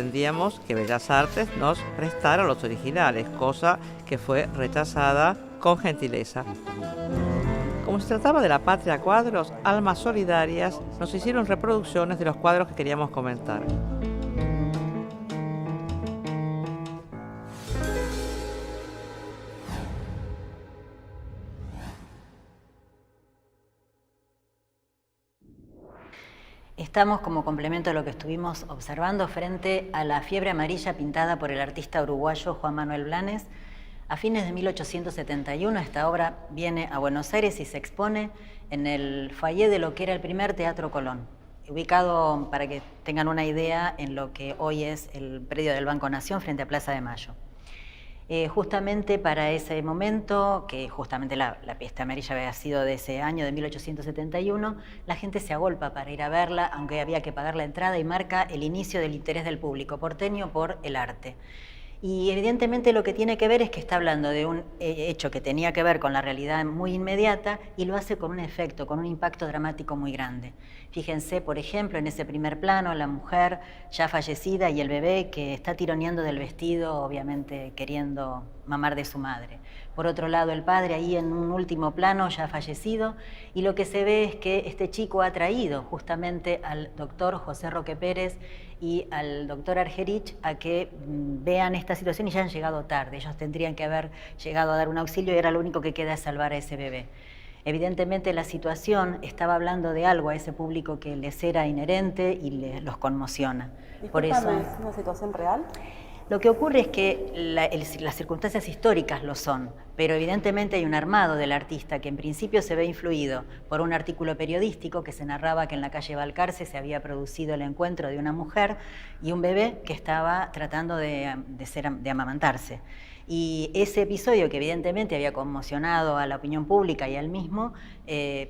Pretendíamos que Bellas Artes nos prestara los originales, cosa que fue rechazada con gentileza. Como se trataba de la Patria Cuadros, almas solidarias nos hicieron reproducciones de los cuadros que queríamos comentar. Estamos como complemento a lo que estuvimos observando frente a la fiebre amarilla pintada por el artista uruguayo Juan Manuel Blanes. A fines de 1871 esta obra viene a Buenos Aires y se expone en el foyer de lo que era el primer Teatro Colón, ubicado, para que tengan una idea, en lo que hoy es el predio del Banco Nación frente a Plaza de Mayo. Justamente para ese momento, que justamente la peste amarilla había sido de ese año de 1871, la gente se agolpa para ir a verla, aunque había que pagar la entrada, y marca el inicio del interés del público porteño por el arte. Y evidentemente lo que tiene que ver es que está hablando de un hecho que tenía que ver con la realidad muy inmediata y lo hace con un efecto, con un impacto dramático muy grande. Fíjense, por ejemplo, en ese primer plano, la mujer ya fallecida y el bebé que está tironeando del vestido, obviamente queriendo mamar de su madre. Por otro lado, el padre ahí en un último plano ya fallecido, y lo que se ve es que este chico ha traído justamente al doctor José Roque Pérez y al doctor Argerich a que vean esta situación, y ya han llegado tarde. Ellos tendrían que haber llegado a dar un auxilio y era lo único que queda, es salvar a ese bebé. Evidentemente la situación estaba hablando de algo a ese público que les era inherente y los conmociona. Por eso, ¿es una situación real? lo que ocurre es que las circunstancias históricas lo son, pero evidentemente hay un armado del artista que en principio se ve influido por un artículo periodístico que se narraba que en la calle Balcarce se había producido el encuentro de una mujer y un bebé que estaba tratando de amamantarse. Y ese episodio, que evidentemente había conmocionado a la opinión pública y a él mismo,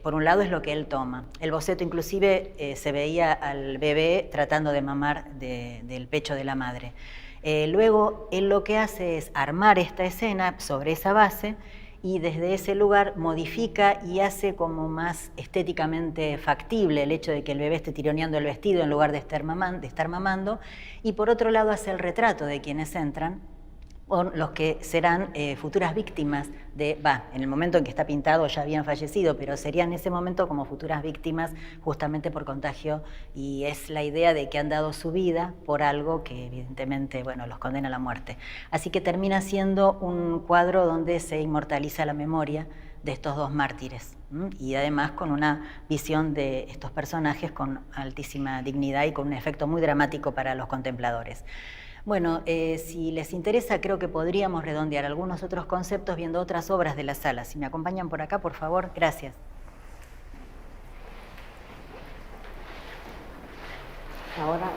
por un lado es lo que él toma. El boceto inclusive se veía al bebé tratando de mamar del pecho de la madre. Luego él lo que hace es armar esta escena sobre esa base y desde ese lugar modifica y hace como más estéticamente factible el hecho de que el bebé esté tironeando el vestido en lugar de estar mamando, y por otro lado hace el retrato de quienes entran, o los que serán futuras víctimas en el momento en que está pintado ya habían fallecido, pero serían en ese momento como futuras víctimas justamente por contagio, y es la idea de que han dado su vida por algo que evidentemente, bueno, los condena a la muerte. Así que termina siendo un cuadro donde se inmortaliza la memoria de estos dos mártires, y además con una visión de estos personajes con altísima dignidad y con un efecto muy dramático para los contempladores. Bueno, si les interesa, creo que podríamos redondear algunos otros conceptos viendo otras obras de la sala. Si me acompañan por acá, por favor. Gracias. Ahora,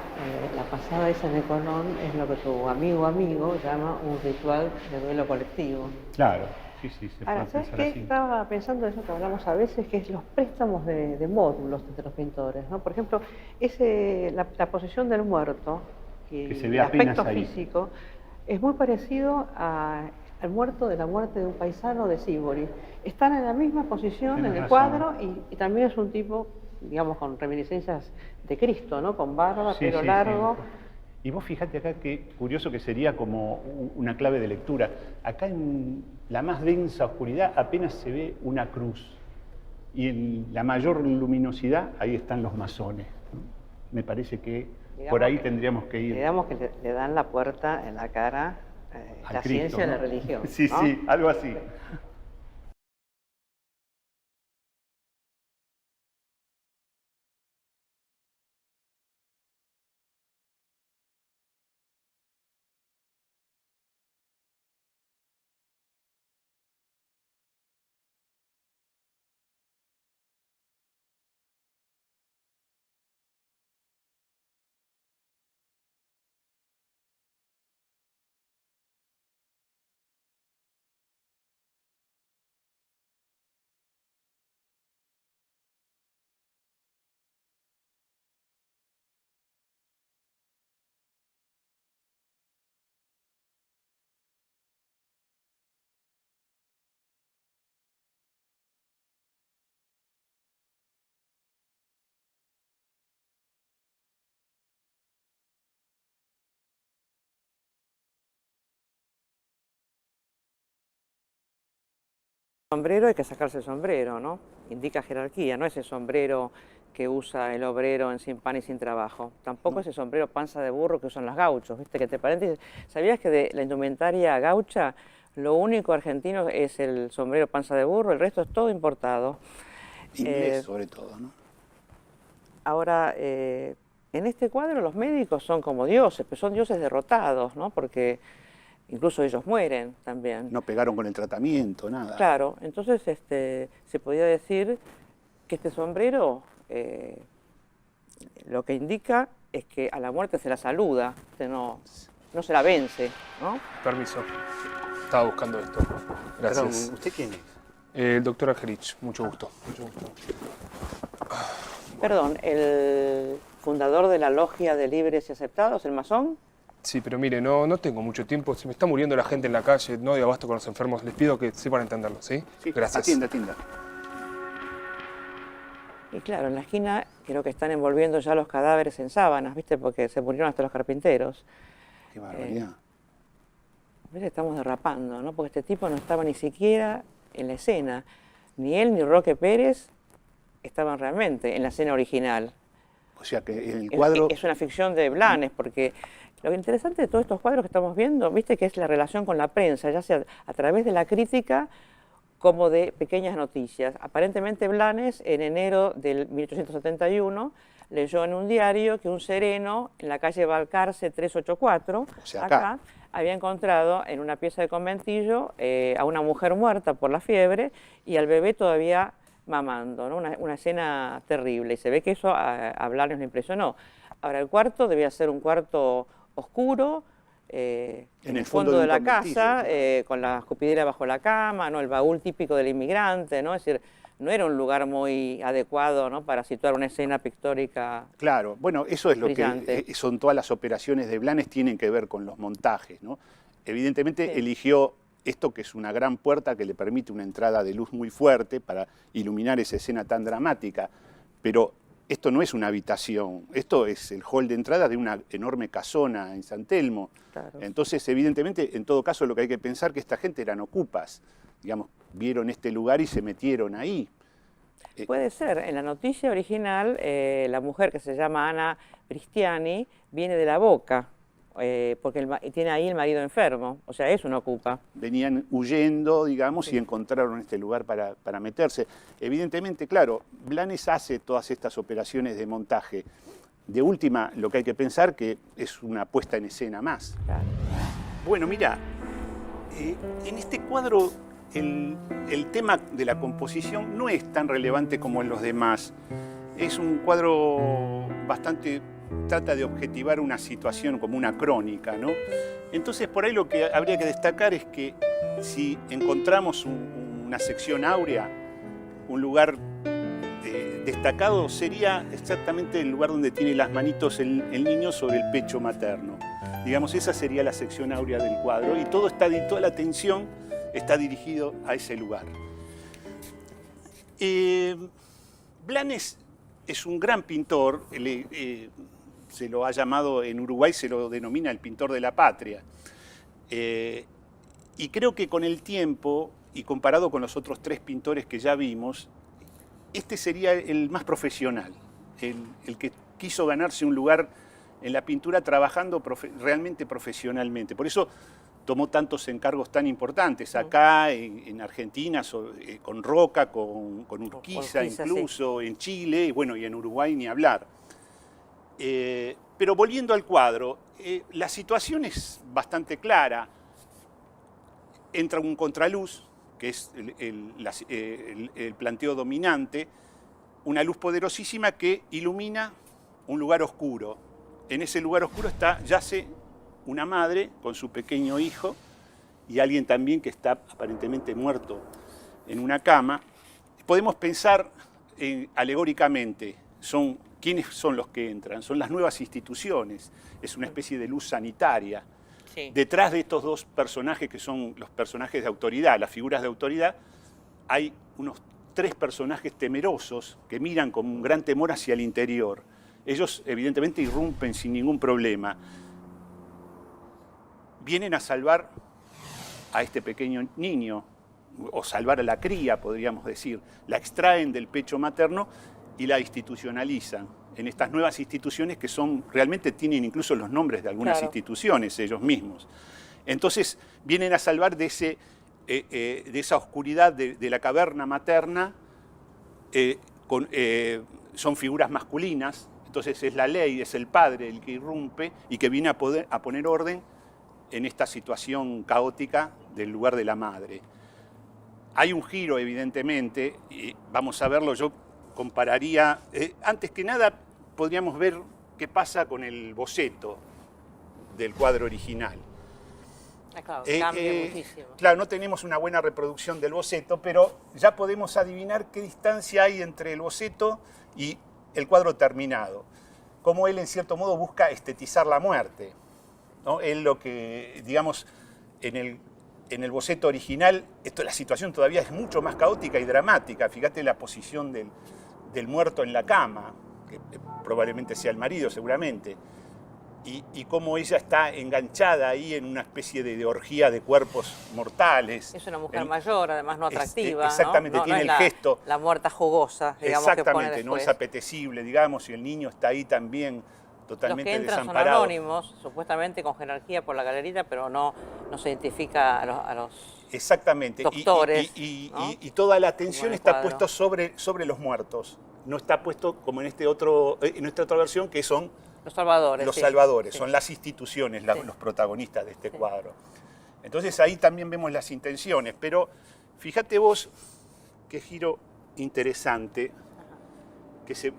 la pasada esa de Colón es lo que tu amigo llama un ritual de duelo colectivo. Claro, sí, se Ahora, puede ¿sabes pensar qué? así. Estaba pensando en eso que hablamos a veces, que es los préstamos de módulos entre los pintores, ¿no? Por ejemplo, la posición del muerto, Que se y ve el apenas aspecto ahí. físico, es muy parecido al muerto de la muerte de un paisano de Sívori. Están en la misma posición Tienes en el razón. cuadro y también es un tipo, digamos, con reminiscencias de Cristo, ¿no? Con barba, Sí, pelo largo. Y vos fíjate acá que curioso, que sería como una clave de lectura. Acá en la más densa oscuridad apenas se ve una cruz. Y en la mayor luminosidad ahí están los masones, ¿no? Me parece que por ahí tendríamos que ir. Digamos que le dan la puerta en la cara al la Cristo, ciencia y ¿no? la religión. Sí, ¿no? sí, algo así. Sombrero hay que sacarse el sombrero, ¿no? Indica jerarquía, no es el sombrero que usa el obrero en sin pan y sin trabajo. Tampoco ese sombrero panza de burro que usan los gauchos, ¿viste? Que te paréntesis. ¿Sabías que de la indumentaria gaucha lo único argentino es el sombrero panza de burro? El resto es todo importado. Inglés sobre todo, ¿no? Ahora, en este cuadro los médicos son como dioses, pero son dioses derrotados, ¿no? Porque incluso ellos mueren también. No pegaron con el tratamiento, nada. Claro, entonces se podía decir que este sombrero lo que indica es que a la muerte se la saluda, no se la vence, ¿no? Permiso. Estaba buscando esto. Gracias. Perdón, ¿usted quién es? El doctor Angelich, mucho gusto. Mucho gusto. Perdón, ¿el fundador de la logia de libres y aceptados, el masón? Sí, pero mire, no tengo mucho tiempo. Se me está muriendo la gente en la calle, no doy abasto con los enfermos. Les pido que sepan entenderlo, ¿sí? Sí, gracias. atienda. Y claro, en la esquina creo que están envolviendo ya los cadáveres en sábanas, ¿viste? Porque se murieron hasta los carpinteros. Qué barbaridad. A veces estamos derrapando, ¿no? Porque este tipo no estaba ni siquiera en la escena. Ni él ni Roque Pérez estaban realmente en la escena original. O sea que en el cuadro... Es una ficción de Blanes, porque lo interesante de todos estos cuadros que estamos viendo, viste, que es la relación con la prensa, ya sea a través de la crítica como de pequeñas noticias. Aparentemente Blanes, en enero del 1871, leyó en un diario que un sereno en la calle Balcarce 384, o sea, acá, había encontrado en una pieza de conventillo a una mujer muerta por la fiebre y al bebé todavía mamando, ¿no? Una escena terrible, y se ve que eso a Blanes le impresionó. Ahora, el cuarto debía ser un cuarto oscuro, en el fondo de la casa, con la escupidera bajo la cama, ¿no? El baúl típico del inmigrante, ¿no? Es decir, no era un lugar muy adecuado, ¿no? Para situar una escena pictórica. Claro, bueno, eso es lo brillante. que son todas las operaciones de Blanes, tienen que ver con los montajes, ¿no? Evidentemente eligió esto, que es una gran puerta que le permite una entrada de luz muy fuerte para iluminar esa escena tan dramática, pero esto no es una habitación, esto es el hall de entrada de una enorme casona en San Telmo. Claro. Entonces, evidentemente, en todo caso, lo que hay que pensar es que esta gente eran ocupas, digamos, vieron este lugar y se metieron ahí. Puede ser. En la noticia original, la mujer que se llama Ana Bristiani viene de La Boca, porque tiene ahí el marido enfermo, o sea, es una ocupa. Venían huyendo, digamos, y encontraron este lugar para meterse. Evidentemente, claro, Blanes hace todas estas operaciones de montaje. De última, lo que hay que pensar que es una puesta en escena más. Claro. Bueno, mira, en este cuadro el tema de la composición no es tan relevante como en los demás. Es un cuadro bastante... trata de objetivar una situación como una crónica, ¿no? Entonces, por ahí lo que habría que destacar es que si encontramos una sección áurea, un lugar destacado, sería exactamente el lugar donde tiene las manitos el niño sobre el pecho materno. Digamos, esa sería la sección áurea del cuadro y toda la atención está dirigido a ese lugar. Blanes es un gran pintor, se lo ha llamado en Uruguay, se lo denomina el pintor de la patria. Y creo que con el tiempo, y comparado con los otros tres pintores que ya vimos, este sería el más profesional, el que quiso ganarse un lugar en la pintura trabajando realmente profesionalmente. Por eso tomó tantos encargos tan importantes acá, en Argentina, con Roca, con Urquiza incluso, sí. En Chile, bueno, y en Uruguay ni hablar. Pero volviendo al cuadro, la situación es bastante clara. Entra un contraluz, que es el planteo dominante, una luz poderosísima que ilumina un lugar oscuro. En ese lugar oscuro yace una madre con su pequeño hijo y alguien también que está aparentemente muerto en una cama. Podemos pensar alegóricamente, ¿quiénes son los que entran? Son las nuevas instituciones, es una especie de luz sanitaria. Sí. Detrás de estos dos personajes que son los personajes de autoridad, las figuras de autoridad, hay unos tres personajes temerosos que miran con un gran temor hacia el interior. Ellos evidentemente irrumpen sin ningún problema. Vienen a salvar a este pequeño niño o salvar a la cría, podríamos decir. La extraen del pecho materno y la institucionalizan en estas nuevas instituciones que realmente tienen incluso los nombres de algunas instituciones ellos mismos. Entonces vienen a salvar de esa oscuridad de la caverna materna, son figuras masculinas, entonces es la ley, es el padre el que irrumpe y que viene a poner orden en esta situación caótica del lugar de la madre. Hay un giro, evidentemente, y vamos a verlo. Yo compararía, antes que nada, podríamos ver qué pasa con el boceto del cuadro original. Claro, cambia muchísimo. Claro, no tenemos una buena reproducción del boceto, pero ya podemos adivinar qué distancia hay entre el boceto y el cuadro terminado. Cómo él, en cierto modo, busca estetizar la muerte, ¿no? Él lo que, digamos, en el boceto original, la situación todavía es mucho más caótica y dramática. Fíjate la posición del muerto en la cama, que probablemente sea el marido, seguramente. Y cómo ella está enganchada ahí en una especie de orgía de cuerpos mortales. Es una mujer mayor, además no atractiva. Exactamente, ¿no? tiene No el es gesto. La muerta jugosa, digamos. Exactamente, que no es apetecible, digamos, y el niño está ahí también totalmente los que entran desamparado. Son anónimos, supuestamente con jerarquía por la galerita, pero no se identifica a los exactamente. Doctores. Y toda la atención está puesta sobre los muertos. No está puesto como en esta otra versión, que son los salvadores. Los salvadores, son las instituciones los protagonistas de este cuadro. Entonces ahí también vemos las intenciones, pero fíjate vos qué giro interesante,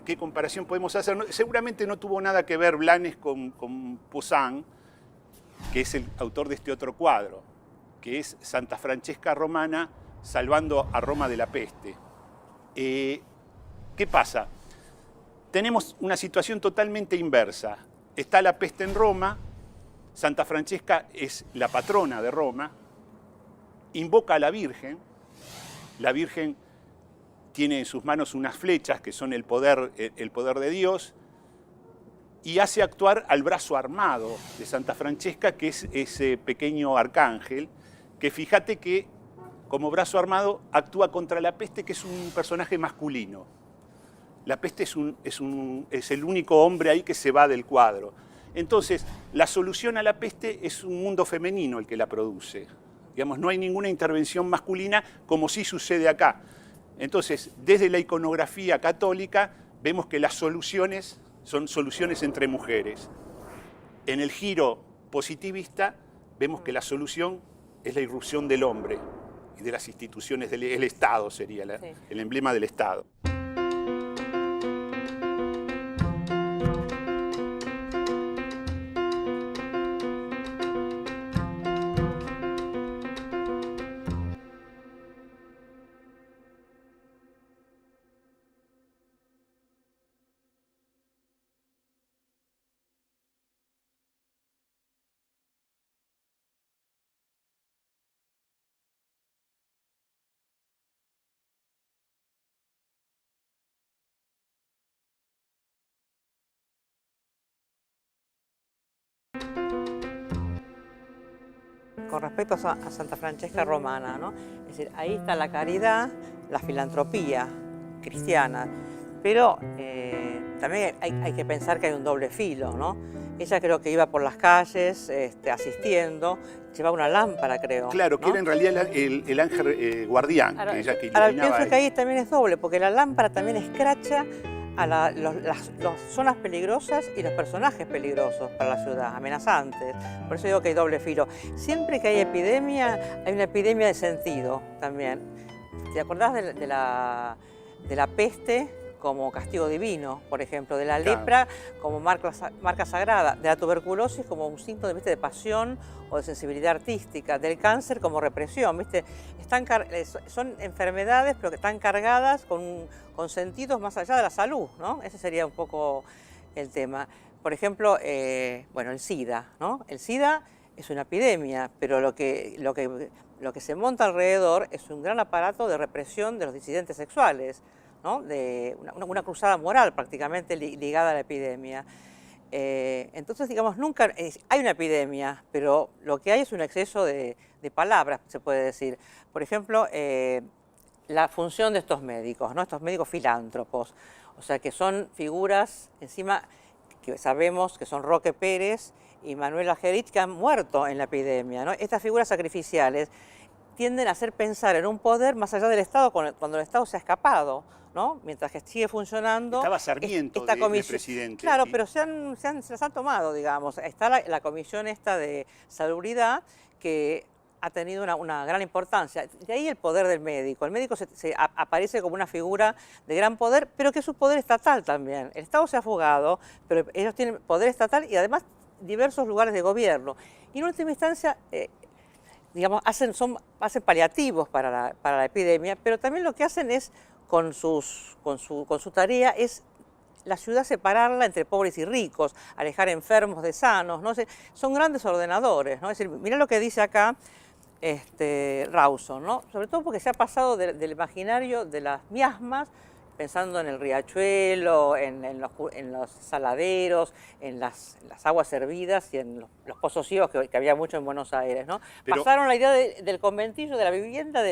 qué comparación podemos hacer. Seguramente no tuvo nada que ver Blanes con Poussin, que es el autor de este otro cuadro, que es Santa Francesca Romana salvando a Roma de la peste. ¿Qué pasa? Tenemos una situación totalmente inversa. Está la peste en Roma, Santa Francesca es la patrona de Roma, invoca a la Virgen tiene en sus manos unas flechas que son el poder de Dios, y hace actuar al brazo armado de Santa Francesca, que es ese pequeño arcángel, que fíjate que como brazo armado actúa contra la peste, que es un personaje masculino. La peste es el único hombre ahí que se va del cuadro. Entonces, la solución a la peste es un mundo femenino el que la produce. Digamos, no hay ninguna intervención masculina como sí sucede acá. Entonces, desde la iconografía católica, vemos que las soluciones son soluciones entre mujeres. En el giro positivista, vemos que la solución es la irrupción del hombre y de las instituciones del Estado, sería el emblema del Estado. Con respecto a Santa Francesca Romana, ¿no? Es decir, ahí está la caridad, la filantropía cristiana, pero también hay que pensar que hay un doble filo, ¿no? Ella creo que iba por las calles asistiendo, llevaba una lámpara, creo. Claro, ¿no? que era en realidad el ángel guardián, Ahora, que ella que iluminaba. ahora pienso que ahí también es doble, porque la lámpara también escracha a las zonas peligrosas y los personajes peligrosos para la ciudad, amenazantes. Por eso digo que hay doble filo. Siempre que hay epidemia, hay una epidemia de sentido también. ¿Te acordás de la peste como castigo divino, por ejemplo, de la lepra como marca sagrada, de la tuberculosis como un signo de pasión o de sensibilidad artística, del cáncer como represión, ¿viste? Son enfermedades pero que están cargadas con sentidos más allá de la salud, ¿no? Ese sería un poco el tema. Por ejemplo, bueno, el SIDA, ¿no? El SIDA es una epidemia, pero lo que se monta alrededor es un gran aparato de represión de los disidentes sexuales, ¿no? De una cruzada moral prácticamente ligada a la epidemia. Entonces, digamos, nunca hay una epidemia, pero lo que hay es un exceso de palabras, se puede decir. Por ejemplo, la función de estos médicos, ¿no? Estos médicos filántropos, o sea, que son figuras, encima, que sabemos que son Roque Pérez y Manuel Agerich, que han muerto en la epidemia, ¿no? Estas figuras sacrificiales tienden a hacer pensar en un poder más allá del Estado cuando el Estado se ha escapado, ¿no? Mientras que sigue funcionando. Estaba Sarmiento esta de presidente. Claro, pero se las han tomado, digamos. Está la comisión esta de salubridad que ha tenido una gran importancia. De ahí el poder del médico. El médico aparece como una figura de gran poder, pero que es un poder estatal también. El Estado se ha fugado, pero ellos tienen poder estatal y además diversos lugares de gobierno. Y en última instancia, digamos, hacen paliativos para la epidemia, pero también lo que hacen es, con su tarea, es la ciudad separarla entre pobres y ricos, alejar enfermos de sanos, ¿no? Son grandes ordenadores, ¿no? Es decir, mirá lo que dice acá Rawson, ¿no? Sobre todo porque se ha pasado del imaginario de las miasmas, pensando en el riachuelo, en los saladeros, en las aguas hervidas y en los pozos ciegos que había mucho en Buenos Aires, ¿no? Pasaron la idea del conventillo, de la vivienda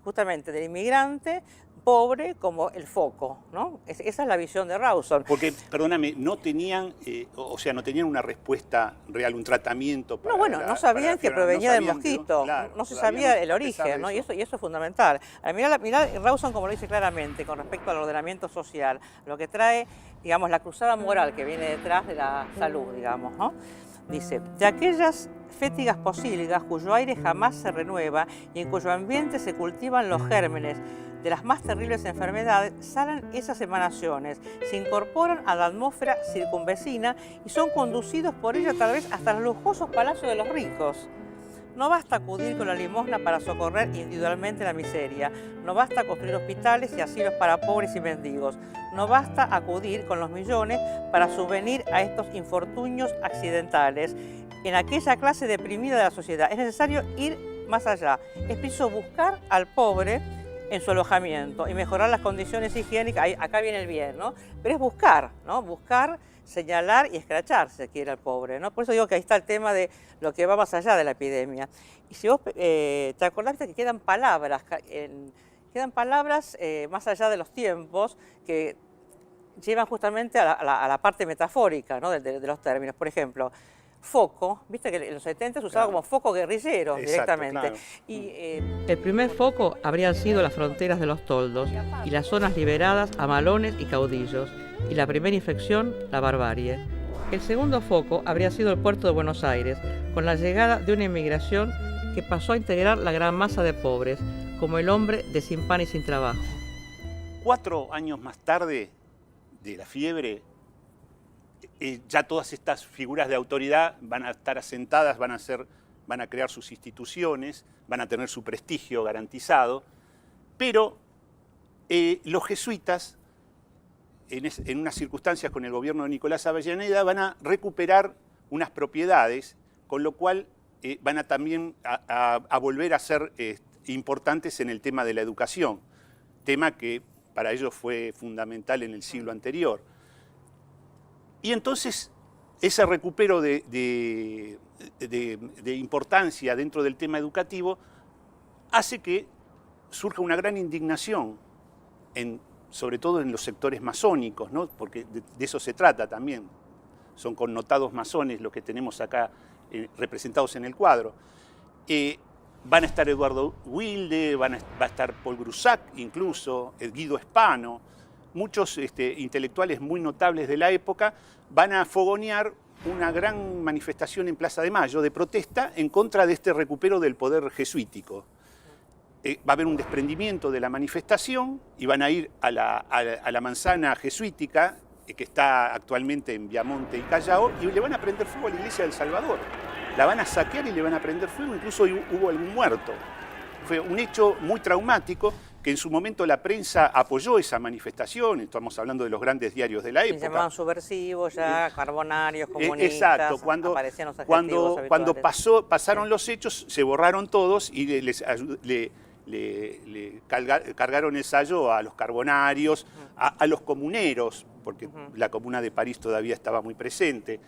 justamente del inmigrante pobre como el foco, ¿no? Esa es la visión de Rawson. Porque, perdóname, no tenían, no tenían una respuesta real, un tratamiento para... No, bueno, no sabían que provenía del mosquito, no se sabía el origen, ¿no? Y eso es fundamental. Mirá Rawson como lo dice claramente con respecto al ordenamiento social, lo que trae, digamos, la cruzada moral que viene detrás de la salud, digamos, ¿no? Dice, de aquellas fétidas pocilgas cuyo aire jamás se renueva y en cuyo ambiente se cultivan los gérmenes de las más terribles enfermedades, salen esas emanaciones, se incorporan a la atmósfera circunvecina y son conducidos por ella tal vez hasta los lujosos palacios de los ricos. No basta acudir con la limosna para socorrer individualmente la miseria, no basta construir hospitales y asilos para pobres y mendigos, no basta acudir con los millones para subvenir a estos infortunios accidentales en aquella clase deprimida de la sociedad. Es necesario ir más allá, es preciso buscar al pobre en su alojamiento y mejorar las condiciones higiénicas. Acá viene el bien, ¿no? Pero es buscar, ¿no? Buscar, señalar y escrachar, si se quiere, al pobre, ¿no? Por eso digo que ahí está el tema de lo que va más allá de la epidemia. Y si vos te acordaste que quedan palabras más allá de los tiempos que llevan justamente a la parte metafórica, ¿no? de los términos. Por ejemplo, foco, viste que en los 70 se usaba como foco guerrillero. Exacto, directamente. Claro. Y, el primer foco habrían sido las fronteras de los toldos y las zonas liberadas a malones y caudillos, y la primera infección, la barbarie. El segundo foco habría sido el puerto de Buenos Aires, con la llegada de una inmigración que pasó a integrar la gran masa de pobres, como el hombre de sin pan y sin trabajo. 4 años más tarde de la fiebre, ya todas estas figuras de autoridad van a estar asentadas, van a crear sus instituciones, van a tener su prestigio garantizado, pero los jesuitas, en unas circunstancias con el gobierno de Nicolás Avellaneda, van a recuperar unas propiedades, con lo cual van a también a volver a ser importantes en el tema de la educación, tema que para ellos fue fundamental en el siglo anterior. Y entonces ese recupero de importancia dentro del tema educativo hace que surja una gran indignación, sobre todo en los sectores masónicos, ¿no? Porque de eso se trata también. Son connotados masones los que tenemos acá representados en el cuadro. Van a estar Eduardo Wilde, va a estar Paul Grusac incluso, Guido Spano. Muchos intelectuales muy notables de la época van a fogonear una gran manifestación en Plaza de Mayo de protesta en contra de este recupero del poder jesuítico. Va a haber un desprendimiento de la manifestación y van a ir a la manzana jesuítica que está actualmente en Viamonte y Callao y le van a prender fuego a la iglesia del Salvador. La van a saquear y le van a prender fuego, incluso hubo algún muerto. Fue un hecho muy traumático que en su momento la prensa apoyó esa manifestación, estamos hablando de los grandes diarios de la época. Se llamaban subversivos ya, carbonarios, comunistas, exacto, aparecían los adjetivos cuando pasaron los hechos, se borraron todos y cargaron el sayo a los carbonarios, a los comuneros, porque la Comuna de París todavía estaba muy presente.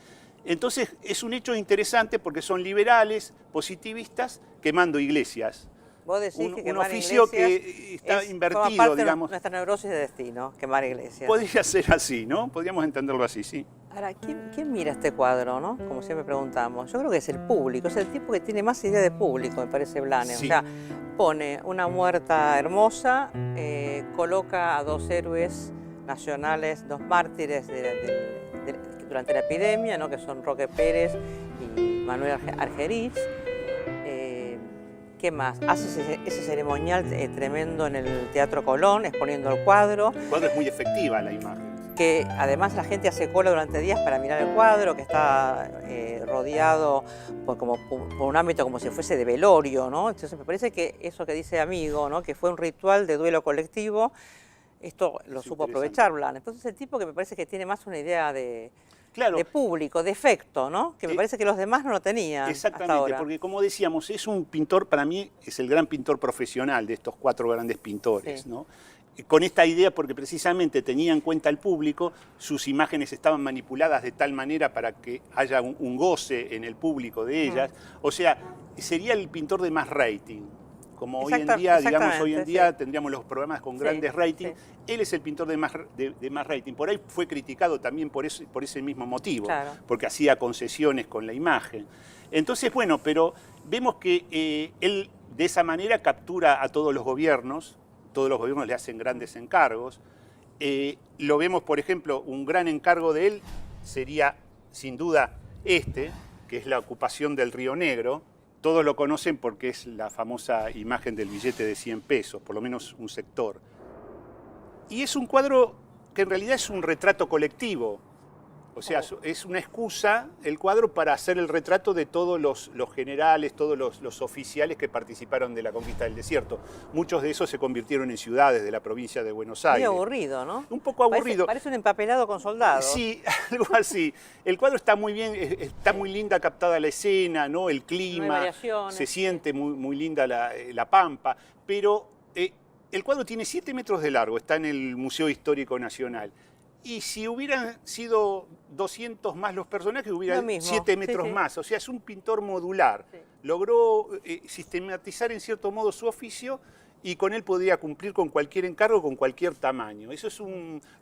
Entonces es un hecho interesante porque son liberales, positivistas, quemando iglesias. Vos decís que un oficio que está invertido, parte digamos. De nuestra neurosis de destino, quemar iglesias. Podría ser así, ¿no? Podríamos entenderlo así, sí. Ahora, ¿quién mira este cuadro, no? Como siempre preguntamos. Yo creo que es el público, es el tipo que tiene más idea de público, me parece, Blanes. Sí. O sea, pone una muerta hermosa, coloca a dos héroes nacionales, dos mártires durante la epidemia, ¿no? Que son Roque Pérez y Manuel Argerich. ¿Qué más? Hace ese ceremonial tremendo en el Teatro Colón, exponiendo el cuadro. El cuadro es muy efectiva, la imagen. Que además la gente hace cola durante días para mirar el cuadro, que está rodeado por un ámbito como si fuese de velorio, ¿no? Entonces me parece que eso que dice Amigo, ¿no? Que fue un ritual de duelo colectivo, esto lo supo aprovechar Blanes. Entonces el tipo que me parece que tiene más una idea de público, de efecto, ¿no? Que me parece que los demás no lo tenían. Exactamente, hasta ahora. porque como decíamos, es un pintor, para mí es el gran pintor profesional de estos 4 grandes pintores, sí, ¿no? Con esta idea, porque precisamente tenía en cuenta el público, sus imágenes estaban manipuladas de tal manera para que haya un goce en el público de ellas. O sea, sería el pintor de más rating. Como hoy en día, digamos, hoy en día tendríamos los programas con grandes ratings. Sí. Él es el pintor de más rating. Por ahí fue criticado también por ese mismo motivo, porque hacía concesiones con la imagen. Entonces, bueno, pero vemos que él de esa manera captura a todos los gobiernos le hacen grandes encargos. Lo vemos, por ejemplo, un gran encargo de él sería, sin duda, que es la ocupación del Río Negro. Todos lo conocen porque es la famosa imagen del billete de 100 pesos, por lo menos un sector. Y es un cuadro que en realidad es un retrato colectivo. O sea, es una excusa el cuadro para hacer el retrato de todos los generales, todos los oficiales que participaron de la conquista del desierto. Muchos de esos se convirtieron en ciudades de la provincia de Buenos Aires. Muy aburrido, ¿no? Un poco aburrido. Parece un empapelado con soldados. Sí, algo así. El cuadro está muy bien, está muy linda captada la escena, ¿no? El clima, se siente muy linda la pampa, pero el cuadro tiene 7 metros de largo, está en el Museo Histórico Nacional. Y si hubieran sido 200 más los personajes, hubieran 7 metros más. O sea, es un pintor modular. Sí. Logró sistematizar en cierto modo su oficio y con él podía cumplir con cualquier encargo, con cualquier tamaño. Eso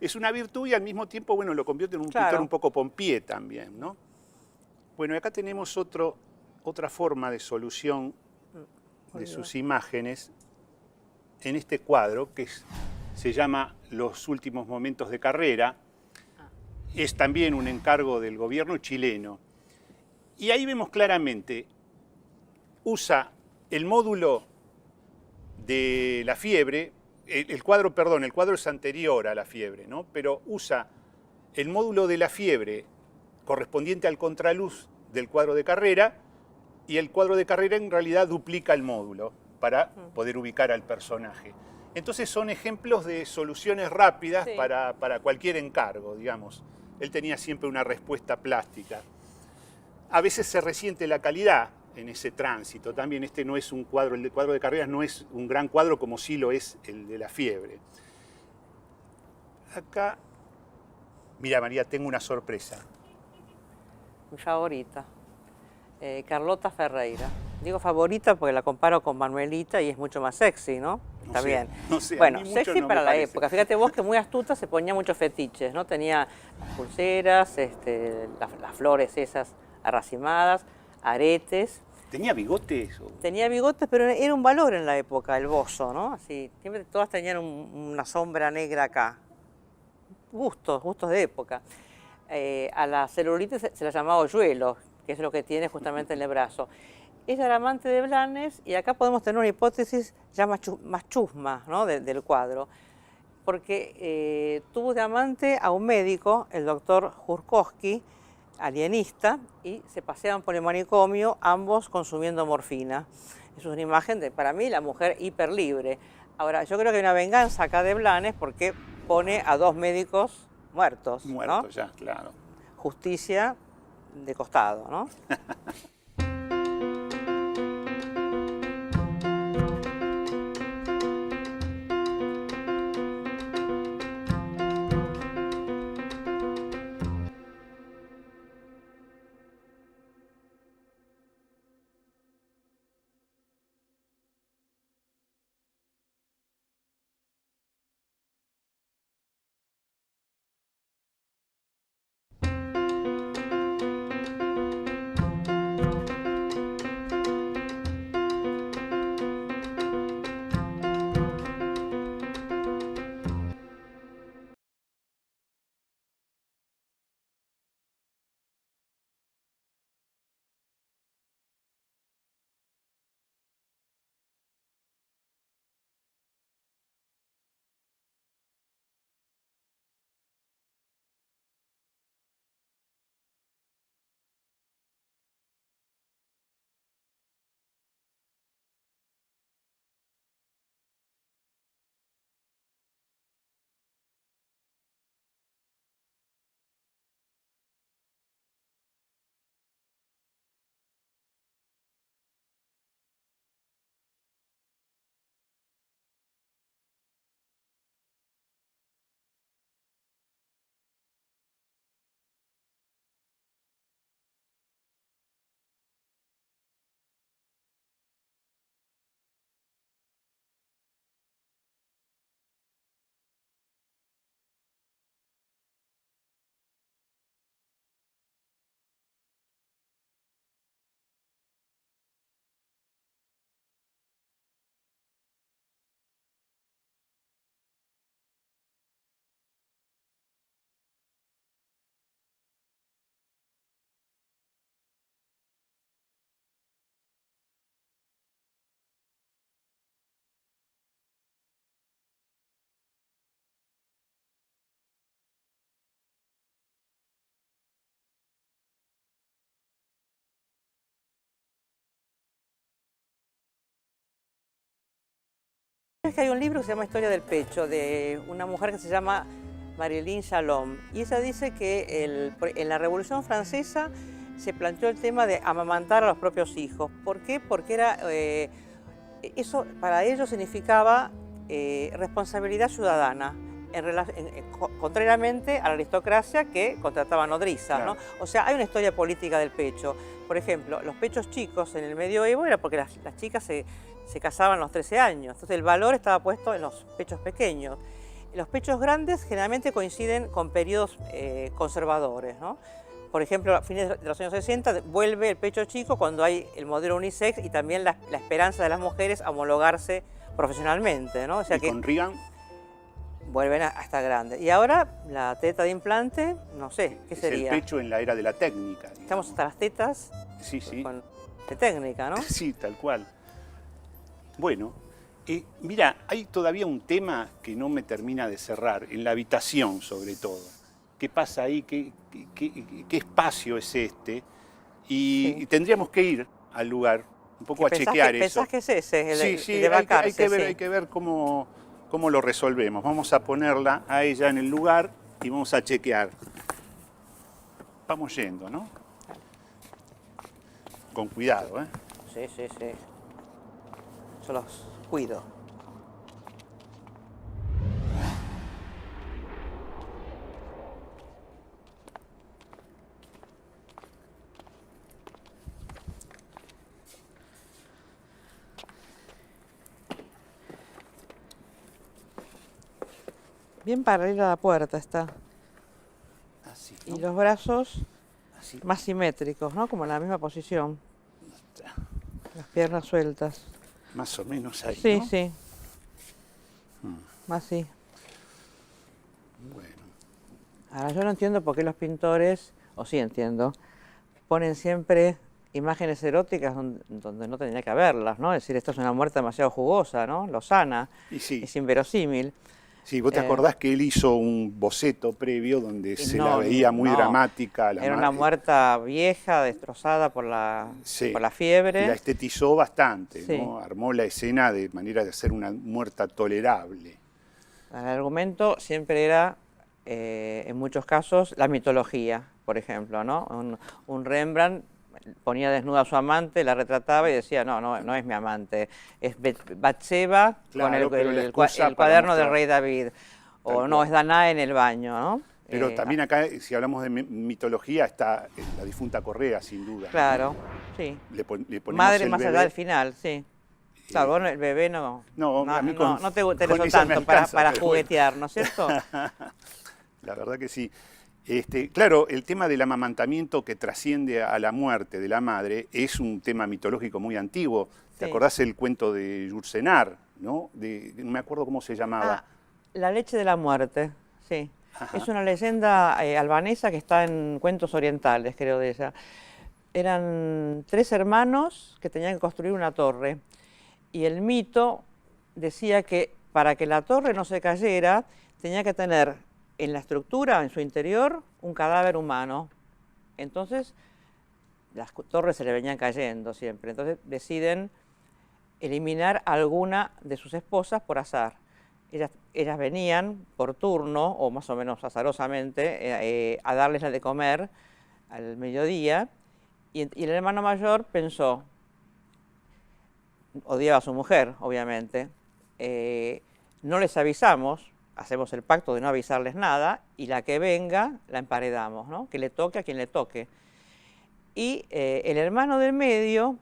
es una virtud y al mismo tiempo, bueno, lo convierte en un pintor un poco pompié también, ¿no? Bueno, acá tenemos otra forma de solución de sus imágenes en este cuadro que se llama Los últimos momentos de carrera. Es también un encargo del gobierno chileno. Y ahí vemos claramente, usa el módulo de la fiebre, el cuadro es anterior a la fiebre, ¿no? Pero usa el módulo de la fiebre correspondiente al contraluz del cuadro de carrera, y el cuadro de carrera en realidad duplica el módulo para poder ubicar al personaje. Entonces son ejemplos de soluciones rápidas para cualquier encargo, digamos. Él tenía siempre una respuesta plástica. A veces se resiente la calidad en ese tránsito. También este no es un cuadro, el cuadro de carreras no es un gran cuadro como sí lo es el de la fiebre. Acá, mira María, tengo una sorpresa. Mi favorita, Carlota Ferreira. Digo favorita porque la comparo con Manuelita y es mucho más sexy, ¿no? Está bien. No sé, bueno, sexy para la época. Fíjate vos que muy astuta se ponía muchos fetiches, ¿no? Tenía las pulseras, las flores esas arracimadas, aretes. ¿Tenía bigotes? Tenía bigotes, pero era un valor en la época, el bozo, ¿no? Así, siempre todas tenían una sombra negra acá. Gustos de época. A la celulitis se la llamaba hoyuelo, que es lo que tiene justamente en el brazo. Ella era amante de Blanes y acá podemos tener una hipótesis ya más chusma, ¿no? del cuadro, porque tuvo de amante a un médico, el doctor Jurkowski, alienista, y se paseaban por el manicomio, ambos consumiendo morfina. Es una imagen de, para mí, la mujer hiperlibre. Ahora, yo creo que hay una venganza acá de Blanes porque pone a 2 médicos muertos, ¿no? Ya, claro. Justicia de costado, ¿no? Es que hay un libro que se llama Historia del Pecho, de una mujer que se llama Marilyn Shalom, y ella dice que en la Revolución Francesa se planteó el tema de amamantar a los propios hijos. ¿Por qué? Porque eso para ellos significaba responsabilidad ciudadana, contrariamente a la aristocracia que contrataba nodrizas, Claro. ¿no? O sea, hay una historia política del pecho. Por ejemplo, los pechos chicos en el medioevo era porque las chicas se casaban a los 13 años, entonces el valor estaba puesto en los pechos pequeños. Los pechos grandes generalmente coinciden con periodos conservadores, ¿no? Por ejemplo, a fines de los años 60 vuelve el pecho chico cuando hay el modelo unisex y también la esperanza de las mujeres a homologarse profesionalmente, ¿no? O sea Y que con Reagan, vuelven a estar grandes. Y ahora la teta de implante, no sé, ¿qué es sería? el pecho en la era de la técnica. digamos. Estamos hasta las tetas Sí, sí. de técnica, ¿no? Sí, tal cual. Bueno, mira, hay todavía un tema que no me termina de cerrar, en la habitación sobre todo. ¿Qué pasa ahí? ¿Qué espacio es este? Sí. Y tendríamos que ir al lugar, un poco a chequear eso. ¿Pensás que es ese? El Sí, sí, de hay vacarse, que ver cómo lo resolvemos. Vamos a ponerla a ella en el lugar y vamos a chequear. Vamos yendo, ¿no? Con cuidado, ¿eh? Sí, sí, sí. Yo los cuido. Bien paralela a la puerta está. Así, Y ¿no? los brazos Así. más simétricos, ¿no? Como en la misma posición. Las piernas sueltas. Más o menos ahí, Sí, ¿no? sí. Más sí. Bueno, Ahora, yo no entiendo por qué los pintores, o sí entiendo, ponen siempre imágenes eróticas donde no tendría que haberlas, ¿no? Es decir, esta es una muerte demasiado jugosa, ¿no? Lozana, y sí. es inverosímil. Sí, vos te acordás que él hizo un boceto previo donde se la no, veía muy no. dramática. Era una muerta vieja, destrozada por la fiebre. Y la estetizó bastante, Sí. ¿no? Armó la escena de manera de hacer una muerta tolerable. El argumento siempre era, en muchos casos, la mitología, por ejemplo, ¿no? Un Rembrandt ponía desnuda a su amante, la retrataba y decía, no es mi amante, es Batseba Claro, con pero la el excusa para cuaderno del mostrar. rey David, o Tal no, cual. es Danae en el baño, ¿no? Pero también acá, si hablamos de mitología, está la difunta Correa, sin duda. Claro, sí. Le ponemos Madre el más bebé. allá del final, sí. Claro, vos el bebé no a mí con- no te con interesó esa me tanto alcanza, para pero bueno. juguetear, ¿no es cierto? La verdad que sí. Claro, el tema del amamantamiento que trasciende a la muerte de la madre es un tema mitológico muy antiguo. ¿Te Sí. acordás el cuento de Yursenar, no? No me acuerdo cómo se llamaba. La leche de la muerte, sí. Ajá. Es una leyenda albanesa que está en cuentos orientales, creo, de ella. Eran 3 hermanos que tenían que construir una torre. Y el mito decía que para que la torre no se cayera, tenía que tener en la estructura, en su interior, un cadáver humano. Entonces, las torres se le venían cayendo siempre. Entonces deciden eliminar a alguna de sus esposas por azar. Ellas venían por turno, o más o menos azarosamente, a darles la de comer al mediodía, y el hermano mayor pensó, odiaba a su mujer, obviamente, no les avisamos, hacemos el pacto de no avisarles nada, y la que venga la emparedamos, ¿no? Que le toque a quien le toque. Y el hermano del medio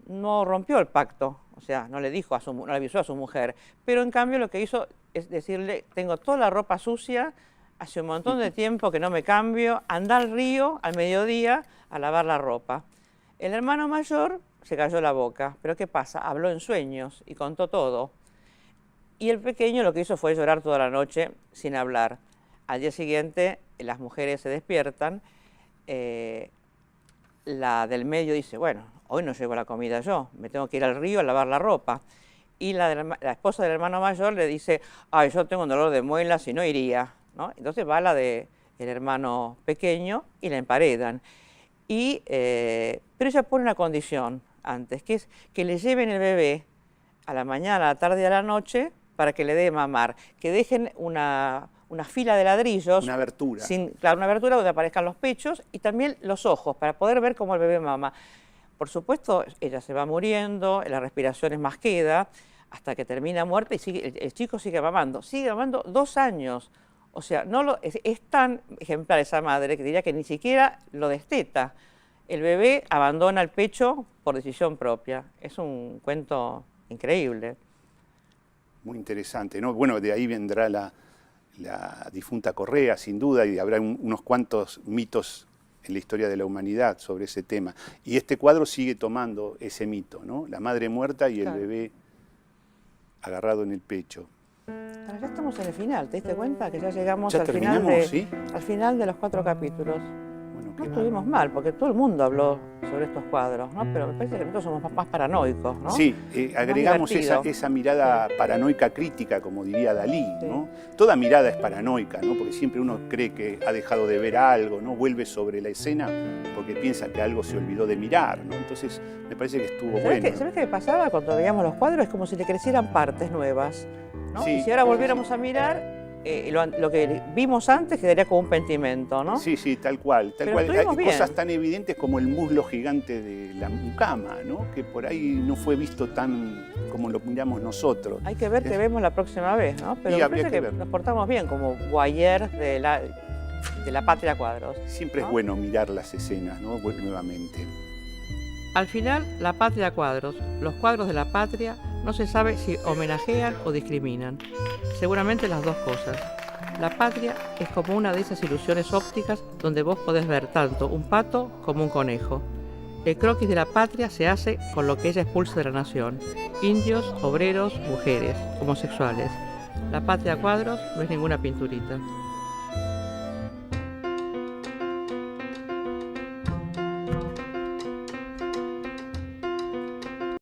no rompió el pacto, o sea, no le dijo no le avisó a su mujer, pero en cambio lo que hizo es decirle, tengo toda la ropa sucia, hace un montón de tiempo que no me cambio, anda al río al mediodía a lavar la ropa. El hermano mayor se cayó la boca, pero ¿qué pasa? Habló en sueños y contó todo. Y el pequeño lo que hizo fue llorar toda la noche sin hablar. Al día siguiente las mujeres se despiertan, la del medio dice, bueno, hoy no llevo la comida yo, me tengo que ir al río a lavar la ropa. Y la esposa del hermano mayor le dice, ay, yo tengo un dolor de muelas y no iría, ¿no? Entonces va la del hermano pequeño y la emparedan. Pero ella pone una condición antes, que es que le lleven el bebé a la mañana, a la tarde y a la noche para que le dé de mamar. Que dejen una fila de ladrillos. Una abertura. Claro, una abertura donde aparezcan los pechos y también los ojos para poder ver cómo el bebé mama. Por supuesto, ella se va muriendo, la respiración es más queda, hasta que termina muerta y el chico sigue mamando 2 años. O sea, es tan ejemplar esa madre que diría que ni siquiera lo desteta. El bebé abandona el pecho por decisión propia. Es un cuento increíble. Muy interesante, ¿no? Bueno, de ahí vendrá la difunta Correa, sin duda, y habrá unos cuantos mitos en la historia de la humanidad sobre ese tema. Y este cuadro sigue tomando ese mito, ¿no? La madre muerta y el bebé agarrado en el pecho. Ahora ya estamos en el final, ¿te diste cuenta? Que ya llegamos ¿Ya terminamos, ¿sí? Al final de los 4 capítulos. Bueno, No estuvimos mal, porque todo el mundo habló sobre estos cuadros, ¿no? Pero me parece que nosotros somos más paranoicos, ¿no? Sí, agregamos esa mirada paranoica crítica, como diría Dalí, ¿no? Toda mirada es paranoica, ¿no? Porque siempre uno cree que ha dejado de ver algo, ¿no? Vuelve sobre la escena porque piensa que algo se olvidó de mirar, ¿no? Entonces, me parece que estuvo bueno. ¿Sabés qué me pasaba cuando veíamos los cuadros? Es como si le crecieran partes nuevas, ¿no? Sí, y si ahora volviéramos a mirar, lo que vimos antes quedaría como un pentimento, ¿no? Sí, sí, tal cual. Pero Hay estuvimos bien. cosas tan evidentes como el muslo gigante de la mucama, ¿no? Que por ahí no fue visto tan como lo miramos nosotros. Hay que ver qué vemos la próxima vez, ¿no? Pero me parece que nos portamos bien como voyeurs de la Patria Cuadros. Siempre ¿no? es bueno mirar las escenas, ¿no? Nuevamente. Al final, la Patria Cuadros, los cuadros de la patria, no se sabe si homenajean o discriminan. Seguramente las dos cosas. La patria es como una de esas ilusiones ópticas donde vos podés ver tanto un pato como un conejo. El croquis de la patria se hace con lo que ella expulsa de la nación. Indios, obreros, mujeres, homosexuales. La Patria Cuadros no es ninguna pinturita.